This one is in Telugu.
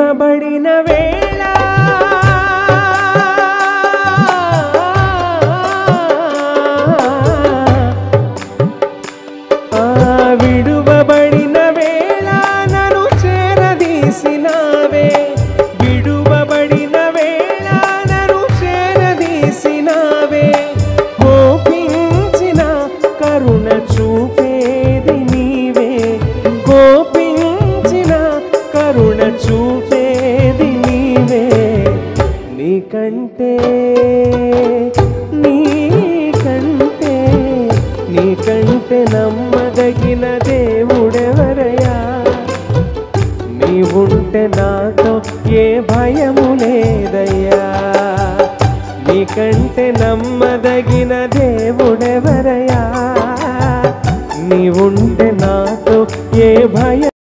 విడువబడిన వేళ విడువబడిన వేళ నన్ను చేరదీసినావే విడువబడిన వేళ నన్ను చేరదీసినావే కోపించిన కరుణ చూపేది నీవే కోపించిన కరుణ చూపేది నీవే నీకంటే నమ్మదగిన దేవుడెవరయ్యా నీవుంటే నాతో ఏ భయము లేదయ్యా నీకంటే నమ్మదగిన దేవుడెవరయ్యా నీవుంటే నాతో ఏ భయం